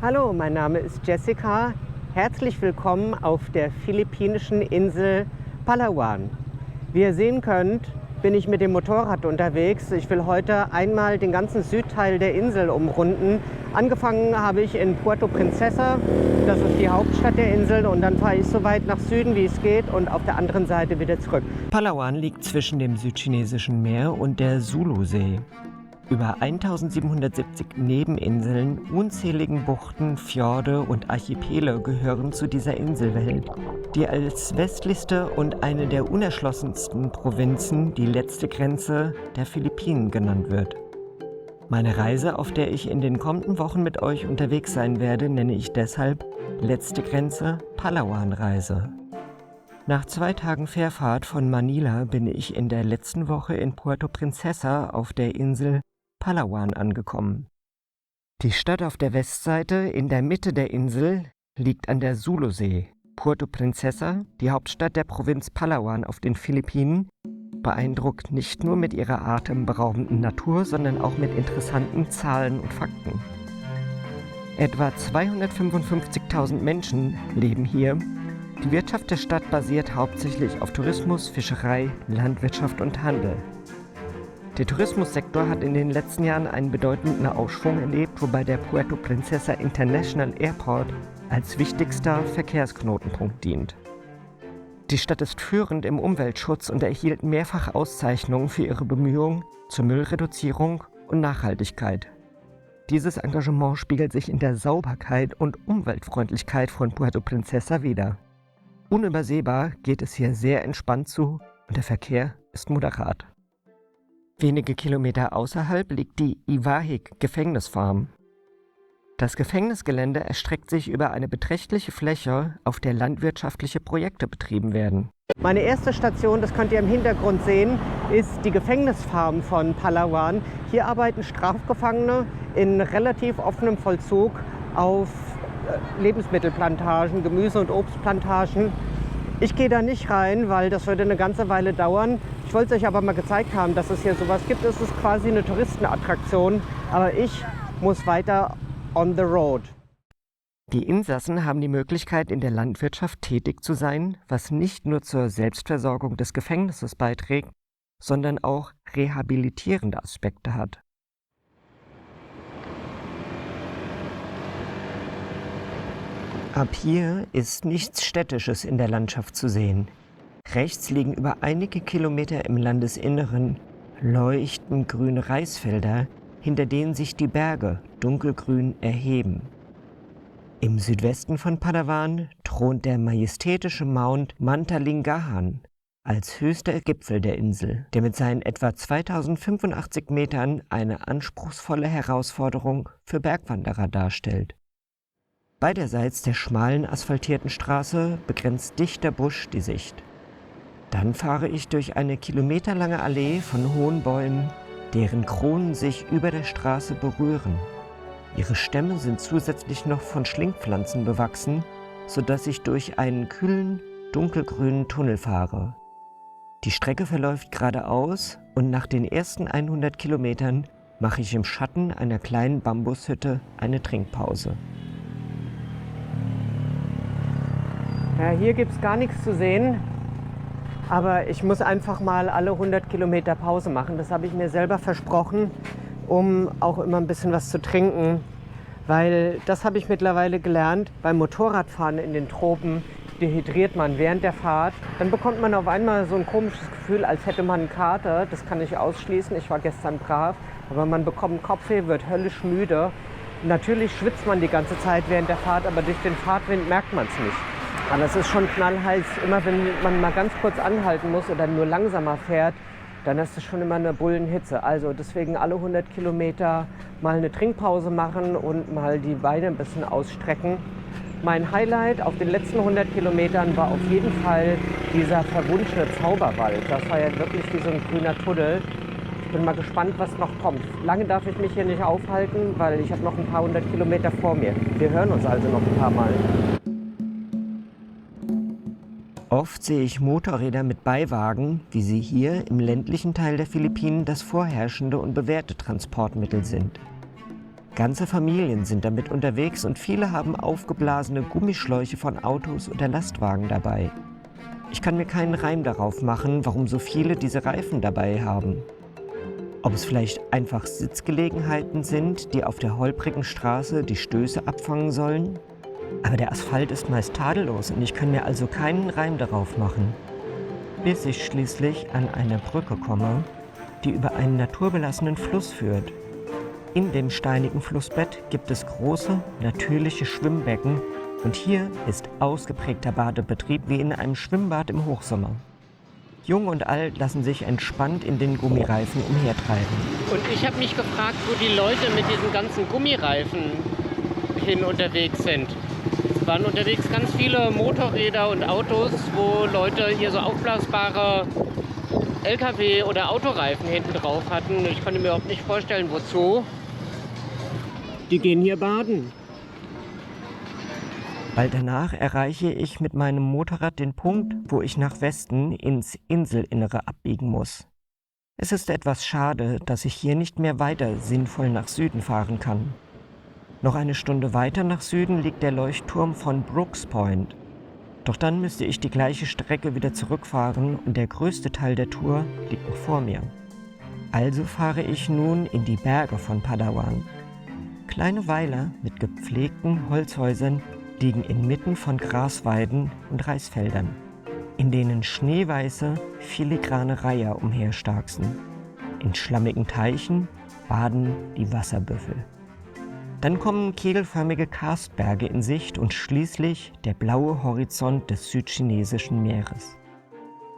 Hallo, mein Name ist Jessica. Herzlich willkommen auf der philippinischen Insel Palawan. Wie ihr sehen könnt, bin ich mit dem Motorrad unterwegs. Ich will heute einmal den ganzen Südteil der Insel umrunden. Angefangen habe ich in Puerto Princesa, das ist die Hauptstadt der Insel, und dann fahre ich so weit nach Süden, wie es geht, und auf der anderen Seite wieder zurück. Palawan liegt zwischen dem Südchinesischen Meer und der Sulusee. Über 1770 Nebeninseln, unzähligen Buchten, Fjorde und Archipele gehören zu dieser Inselwelt, die als westlichste und eine der unerschlossensten Provinzen die letzte Grenze der Philippinen genannt wird. Meine Reise, auf der ich in den kommenden Wochen mit euch unterwegs sein werde, nenne ich deshalb Letzte Grenze Palawan-Reise. Nach 2 Tagen Fährfahrt von Manila bin ich in der letzten Woche in Puerto Princesa auf der Insel Palawan angekommen. Die Stadt auf der Westseite in der Mitte der Insel liegt an der Sulusee. Puerto Princesa, die Hauptstadt der Provinz Palawan auf den Philippinen, beeindruckt nicht nur mit ihrer atemberaubenden Natur, sondern auch mit interessanten Zahlen und Fakten. Etwa 255.000 Menschen leben hier. Die Wirtschaft der Stadt basiert hauptsächlich auf Tourismus, Fischerei, Landwirtschaft und Handel. Der Tourismussektor hat in den letzten Jahren einen bedeutenden Aufschwung erlebt, wobei der Puerto Princesa International Airport als wichtigster Verkehrsknotenpunkt dient. Die Stadt ist führend im Umweltschutz und erhielt mehrfach Auszeichnungen für ihre Bemühungen zur Müllreduzierung und Nachhaltigkeit. Dieses Engagement spiegelt sich in der Sauberkeit und Umweltfreundlichkeit von Puerto Princesa wider. Unübersehbar geht es hier sehr entspannt zu und der Verkehr ist moderat. Wenige Kilometer außerhalb liegt die Iwahig-Gefängnisfarm. Das Gefängnisgelände erstreckt sich über eine beträchtliche Fläche, auf der landwirtschaftliche Projekte betrieben werden. Meine erste Station, das könnt ihr im Hintergrund sehen, ist die Gefängnisfarm von Palawan. Hier arbeiten Strafgefangene in relativ offenem Vollzug auf Lebensmittelplantagen, Gemüse- und Obstplantagen. Ich gehe da nicht rein, weil das würde eine ganze Weile dauern. Ich wollte es euch aber mal gezeigt haben, dass es hier sowas gibt. Es ist quasi eine Touristenattraktion, aber ich muss weiter on the road. Die Insassen haben die Möglichkeit, in der Landwirtschaft tätig zu sein, was nicht nur zur Selbstversorgung des Gefängnisses beiträgt, sondern auch rehabilitierende Aspekte hat. Ab hier ist nichts Städtisches in der Landschaft zu sehen. Rechts liegen über einige Kilometer im Landesinneren leuchtend grüne Reisfelder, hinter denen sich die Berge dunkelgrün erheben. Im Südwesten von Palawan thront der majestätische Mount Mantalingahan als höchster Gipfel der Insel, der mit seinen etwa 2085 Metern eine anspruchsvolle Herausforderung für Bergwanderer darstellt. Beiderseits der schmalen asphaltierten Straße begrenzt dichter Busch die Sicht. Dann fahre ich durch eine kilometerlange Allee von hohen Bäumen, deren Kronen sich über der Straße berühren. Ihre Stämme sind zusätzlich noch von Schlingpflanzen bewachsen, sodass ich durch einen kühlen, dunkelgrünen Tunnel fahre. Die Strecke verläuft geradeaus und nach den ersten 100 Kilometern mache ich im Schatten einer kleinen Bambushütte eine Trinkpause. Ja, hier gibt es gar nichts zu sehen, aber ich muss einfach mal alle 100 Kilometer Pause machen. Das habe ich mir selber versprochen, um auch immer ein bisschen was zu trinken, weil das habe ich mittlerweile gelernt, beim Motorradfahren in den Tropen dehydriert man während der Fahrt. Dann bekommt man auf einmal so ein komisches Gefühl, als hätte man einen Kater. Das kann ich ausschließen, ich war gestern brav, aber man bekommt Kopfweh, wird höllisch müde. Natürlich schwitzt man die ganze Zeit während der Fahrt, aber durch den Fahrtwind merkt man es nicht. Aber es ist schon knallheiß. Immer wenn man mal ganz kurz anhalten muss oder nur langsamer fährt, dann ist es schon immer eine Bullenhitze. Also deswegen alle 100 Kilometer mal eine Trinkpause machen und mal die Beine ein bisschen ausstrecken. Mein Highlight auf den letzten 100 Kilometern war auf jeden Fall dieser verwunschene Zauberwald. Das war ja wirklich wie so ein grüner Tunnel. Ich bin mal gespannt, was noch kommt. Lange darf ich mich hier nicht aufhalten, weil ich habe noch ein paar 100 Kilometer vor mir. Wir hören uns also noch ein paar Mal. Oft sehe ich Motorräder mit Beiwagen, wie sie hier im ländlichen Teil der Philippinen das vorherrschende und bewährte Transportmittel sind. Ganze Familien sind damit unterwegs und viele haben aufgeblasene Gummischläuche von Autos oder Lastwagen dabei. Ich kann mir keinen Reim darauf machen, warum so viele diese Reifen dabei haben. Ob es vielleicht einfach Sitzgelegenheiten sind, die auf der holprigen Straße die Stöße abfangen sollen? Aber der Asphalt ist meist tadellos und ich kann mir also keinen Reim darauf machen. Bis ich schließlich an eine Brücke komme, die über einen naturbelassenen Fluss führt. In dem steinigen Flussbett gibt es große, natürliche Schwimmbecken und hier ist ausgeprägter Badebetrieb wie in einem Schwimmbad im Hochsommer. Jung und alt lassen sich entspannt in den Gummireifen umhertreiben. Und ich habe mich gefragt, wo die Leute mit diesen ganzen Gummireifen hin unterwegs sind. Es waren unterwegs ganz viele Motorräder und Autos, wo Leute hier so aufblasbare LKW- oder Autoreifen hinten drauf hatten. Ich konnte mir überhaupt nicht vorstellen, wozu. Die gehen hier baden. Bald danach erreiche ich mit meinem Motorrad den Punkt, wo ich nach Westen ins Inselinnere abbiegen muss. Es ist etwas schade, dass ich hier nicht mehr weiter sinnvoll nach Süden fahren kann. Noch eine Stunde weiter nach Süden liegt der Leuchtturm von Brooks Point. Doch dann müsste ich die gleiche Strecke wieder zurückfahren und der größte Teil der Tour liegt noch vor mir. Also fahre ich nun in die Berge von Palawan. Kleine Weiler mit gepflegten Holzhäusern liegen inmitten von Grasweiden und Reisfeldern, in denen schneeweiße, filigrane Reiher umherstarksen. In schlammigen Teichen baden die Wasserbüffel. Dann kommen kegelförmige Karstberge in Sicht und schließlich der blaue Horizont des südchinesischen Meeres.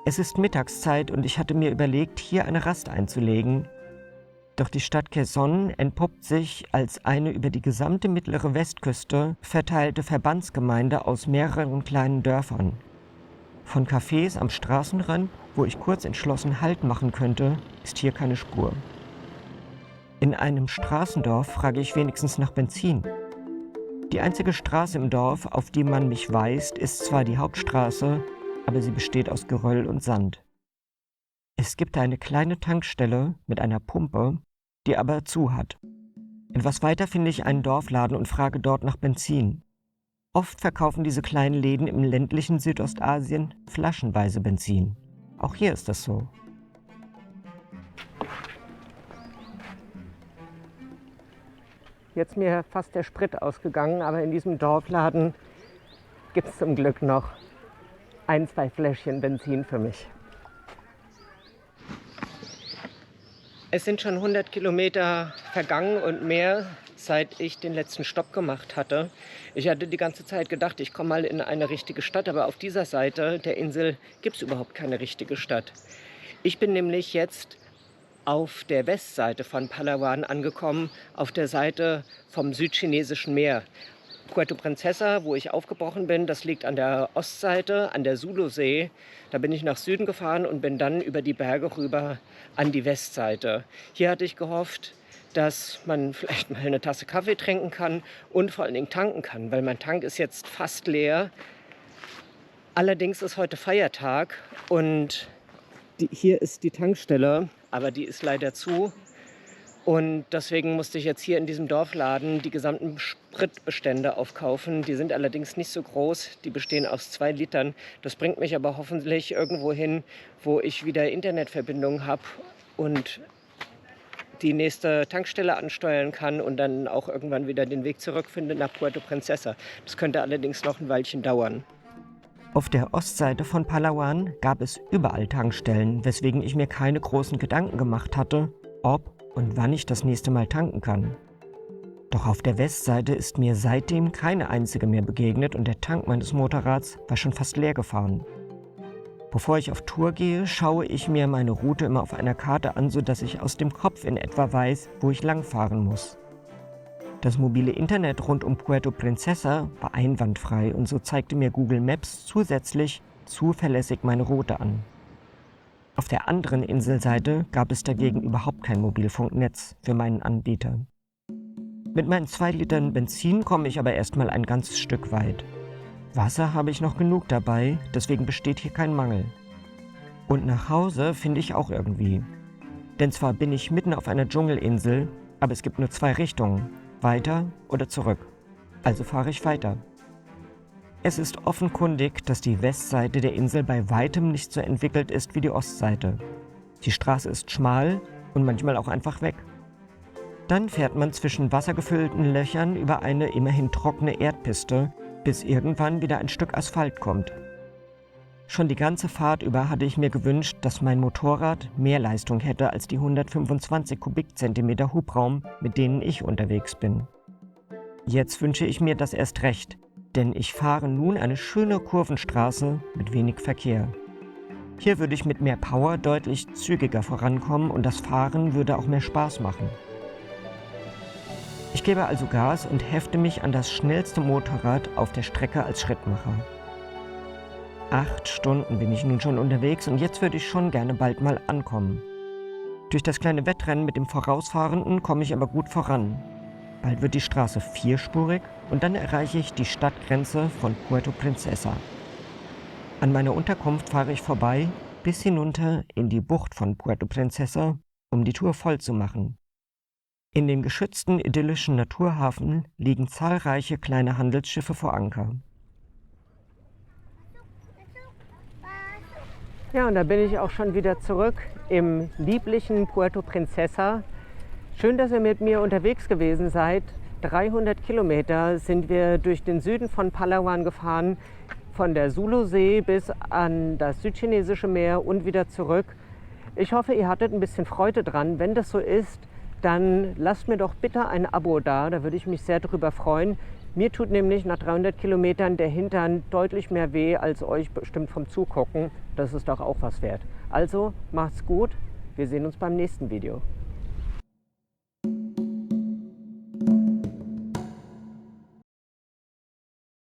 Es ist Mittagszeit und ich hatte mir überlegt, hier eine Rast einzulegen. Doch die Stadt Quezon entpuppt sich als eine über die gesamte mittlere Westküste verteilte Verbandsgemeinde aus mehreren kleinen Dörfern. Von Cafés am Straßenrand, wo ich kurz entschlossen Halt machen könnte, ist hier keine Spur. In einem Straßendorf frage ich wenigstens nach Benzin. Die einzige Straße im Dorf, auf die man mich weist, ist zwar die Hauptstraße, aber sie besteht aus Geröll und Sand. Es gibt eine kleine Tankstelle mit einer Pumpe, die aber zu hat. Etwas weiter finde ich einen Dorfladen und frage dort nach Benzin. Oft verkaufen diese kleinen Läden im ländlichen Südostasien flaschenweise Benzin. Auch hier ist das so. Jetzt mir fast der Sprit ausgegangen, aber in diesem Dorfladen gibt es zum Glück noch 1-2 Fläschchen Benzin für mich. Es sind schon 100 Kilometer vergangen und mehr, seit ich den letzten Stopp gemacht hatte. Ich hatte die ganze Zeit gedacht, ich komme mal in eine richtige Stadt, aber auf dieser Seite der Insel gibt es überhaupt keine richtige Stadt. Ich bin nämlich jetzt auf der Westseite von Palawan angekommen, auf der Seite vom südchinesischen Meer. Puerto Princesa, wo ich aufgebrochen bin, das liegt an der Ostseite, an der Sulusee. Da bin ich nach Süden gefahren und bin dann über die Berge rüber an die Westseite. Hier hatte ich gehofft, dass man vielleicht mal eine Tasse Kaffee trinken kann und vor allen Dingen tanken kann, weil mein Tank ist jetzt fast leer. Allerdings ist heute Feiertag und hier ist die Tankstelle, aber die ist leider zu. Und deswegen musste ich jetzt hier in diesem Dorfladen die gesamten Spritbestände aufkaufen. Die sind allerdings nicht so groß, die bestehen aus 2 Litern. Das bringt mich aber hoffentlich irgendwo hin, wo ich wieder Internetverbindung habe und die nächste Tankstelle ansteuern kann und dann auch irgendwann wieder den Weg zurückfinde nach Puerto Princesa. Das könnte allerdings noch ein Weilchen dauern. Auf der Ostseite von Palawan gab es überall Tankstellen, weswegen ich mir keine großen Gedanken gemacht hatte, ob und wann ich das nächste Mal tanken kann. Doch auf der Westseite ist mir seitdem keine einzige mehr begegnet und der Tank meines Motorrads war schon fast leer gefahren. Bevor ich auf Tour gehe, schaue ich mir meine Route immer auf einer Karte an, sodass ich aus dem Kopf in etwa weiß, wo ich langfahren muss. Das mobile Internet rund um Puerto Princesa war einwandfrei und so zeigte mir Google Maps zusätzlich zuverlässig meine Route an. Auf der anderen Inselseite gab es dagegen überhaupt kein Mobilfunknetz für meinen Anbieter. Mit meinen 2 Litern Benzin komme ich aber erstmal ein ganzes Stück weit. Wasser habe ich noch genug dabei, deswegen besteht hier kein Mangel. Und nach Hause finde ich auch irgendwie. Denn zwar bin ich mitten auf einer Dschungelinsel, aber es gibt nur 2 Richtungen. weiter oder zurück. Also fahre ich weiter. Es ist offenkundig, dass die Westseite der Insel bei weitem nicht so entwickelt ist wie die Ostseite. Die Straße ist schmal und manchmal auch einfach weg. Dann fährt man zwischen wassergefüllten Löchern über eine immerhin trockene Erdpiste, bis irgendwann wieder ein Stück Asphalt kommt. Schon die ganze Fahrt über hatte ich mir gewünscht, dass mein Motorrad mehr Leistung hätte als die 125 Kubikzentimeter Hubraum, mit denen ich unterwegs bin. Jetzt wünsche ich mir das erst recht, denn ich fahre nun eine schöne Kurvenstraße mit wenig Verkehr. Hier würde ich mit mehr Power deutlich zügiger vorankommen und das Fahren würde auch mehr Spaß machen. Ich gebe also Gas und hefte mich an das schnellste Motorrad auf der Strecke als Schrittmacher. 8 Stunden bin ich nun schon unterwegs und jetzt würde ich schon gerne bald mal ankommen. Durch das kleine Wettrennen mit dem Vorausfahrenden komme ich aber gut voran. Bald wird die Straße vierspurig und dann erreiche ich die Stadtgrenze von Puerto Princesa. An meiner Unterkunft fahre ich vorbei bis hinunter in die Bucht von Puerto Princesa, um die Tour voll zu machen. In dem geschützten idyllischen Naturhafen liegen zahlreiche kleine Handelsschiffe vor Anker. Ja, und da bin ich auch schon wieder zurück im lieblichen Puerto Princesa. Schön, dass ihr mit mir unterwegs gewesen seid. 300 Kilometer sind wir durch den Süden von Palawan gefahren, von der Sulusee bis an das südchinesische Meer und wieder zurück. Ich hoffe, ihr hattet ein bisschen Freude dran. Wenn das so ist, dann lasst mir doch bitte ein Abo da, da würde ich mich sehr darüber freuen. Mir tut nämlich nach 300 Kilometern der Hintern deutlich mehr weh als euch bestimmt vom Zugucken. Das ist doch auch was wert. Also macht's gut, wir sehen uns beim nächsten Video.